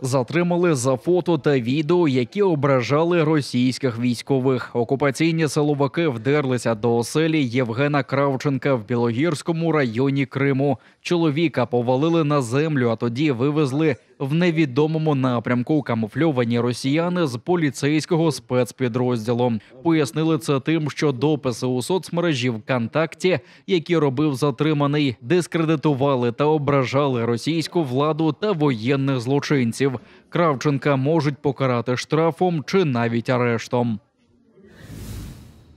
Затримали за фото та відео, які ображали російських військових. Окупаційні силовики вдерлися до оселі Євгена Кравченка в Білогірському районі Криму. Чоловіка повалили на землю, а тоді вивезли в невідомому напрямку камуфльовані росіяни з поліцейського спецпідрозділу. Пояснили це тим, що дописи у соцмережі ВКонтакті, які робив затриманий, дискредитували та ображали російську владу та воєнних злочинців. Кравченка можуть покарати штрафом чи навіть арештом.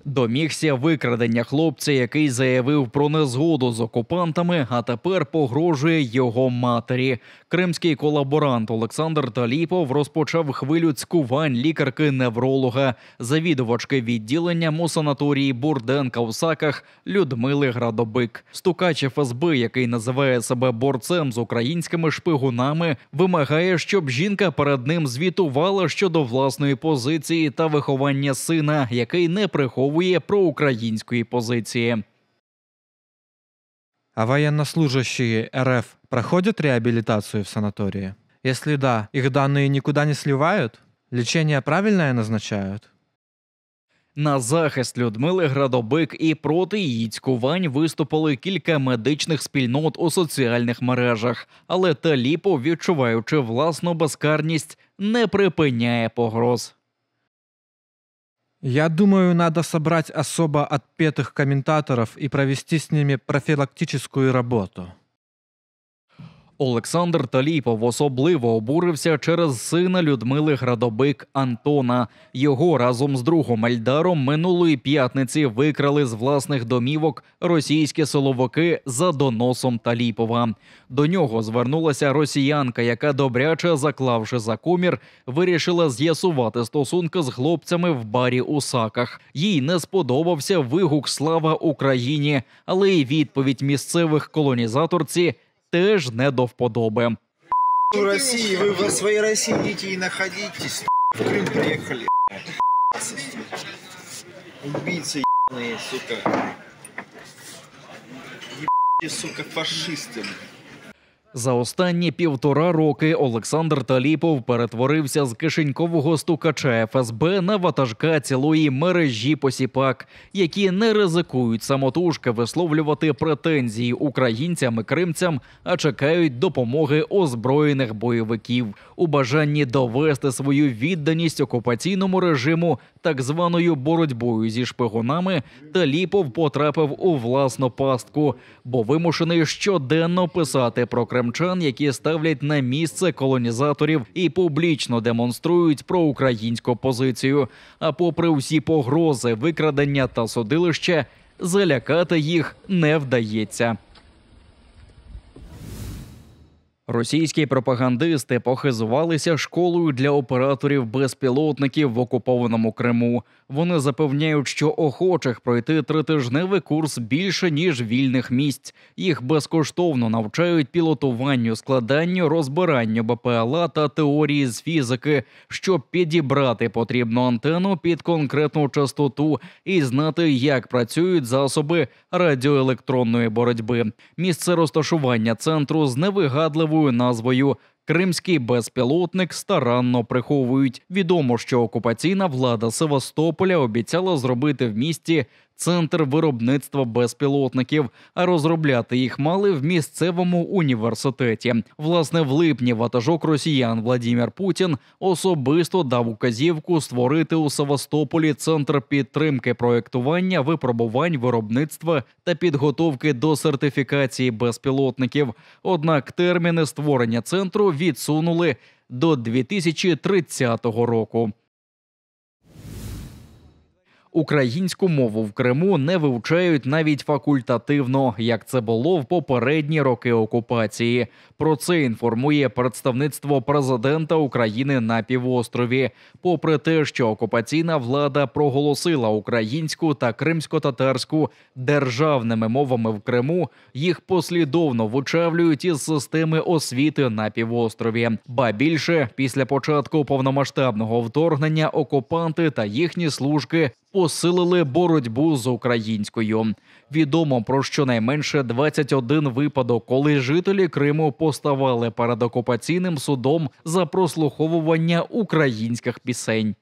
Домігся викрадення хлопця, який заявив про незгоду з окупантами, а тепер погрожує його матері. Кримський колаборант Олександр Таліпов розпочав хвилю цькувань лікарки-невролога, завідувачки відділенням у санаторії Бурденка в Саках Людмили Градобик. Стукач ФСБ, який називає себе борцем з українськими шпигунами, вимагає, щоб жінка перед ним звітувала щодо власної позиції та виховання сина, який не приховує проукраїнської позиции. А военнослужащие РФ проходят реабилитацию в санатории? Если да, их данные никуда не сливают? Лечение правильное назначают? На захист Людмили Градобик і проти її цькувань виступили кілька медичних спільнот у соціальних мережах. Але Таліпов, відчуваючи власну безкарність, не припиняє погроз. Я думаю, надо собрать особо отпетых комментаторов и провести с ними профилактическую работу. Олександр Таліпов особливо обурився через сина Людмили Градобик Антона. Його разом з другом Ельдаром минулої п'ятниці викрали з власних домівок російські силовики за доносом Таліпова. До нього звернулася росіянка, яка, добряче заклавши за комір, вирішила з'ясувати стосунки з хлопцями в барі у Саках. Їй не сподобався вигук «Слава Україні», але й відповідь місцевих колонізаторці теж не до вподоби. В России, вы в своей России идите и находитесь, в Крым приехали, убийцы ебаные, сука, ебаные, сука, фашисты. За останні 1,5 роки Олександр Таліпов перетворився з кишенькового стукача ФСБ на ватажка цілої мережі посіпак, які не ризикують самотужки висловлювати претензії українцям і кримцям, а чекають допомоги озброєних бойовиків. У бажанні довести свою відданість окупаційному режиму так званою боротьбою зі шпигунами, Таліпов потрапив у власну пастку, бо вимушений щоденно писати про кримчан, які ставлять на місце колонізаторів і публічно демонструють проукраїнську позицію. А попри всі погрози, викрадення та судилища, залякати їх не вдається. Російські пропагандисти похизувалися школою для операторів безпілотників в окупованому Криму. Вони запевняють, що охочих пройти 3-тижневий курс більше, ніж вільних місць. Їх безкоштовно навчають пілотуванню, складанню, розбиранню БПЛА та теорії з фізики, щоб підібрати потрібну антенну під конкретну частоту і знати, як працюють засоби радіоелектронної боротьби. Місце розташування центру з невигадливою назвою «Кримський безпілотник» старанно приховують. Відомо, що окупаційна влада Севастополя обіцяла зробити в місті центр виробництва безпілотників, а розробляти їх мали в місцевому університеті. Власне, в липні ватажок росіян Владимир Путін особисто дав указівку створити у Севастополі центр підтримки проєктування, випробувань, виробництва та підготовки до сертифікації безпілотників. Однак терміни створення центру відсунули до 2030 року. Українську мову в Криму не вивчають навіть факультативно, як це було в попередні роки окупації. Про це інформує представництво президента України на півострові. Попри те, що окупаційна влада проголосила українську та кримсько-татарську державними мовами в Криму, їх послідовно вичавлюють із системи освіти на півострові. Ба більше, після початку повномасштабного вторгнення окупанти та їхні служки посилили боротьбу з українською. Відомо про щонайменше 21 випадок, коли жителі Криму поставали перед окупаційним судом за прослуховування українських пісень.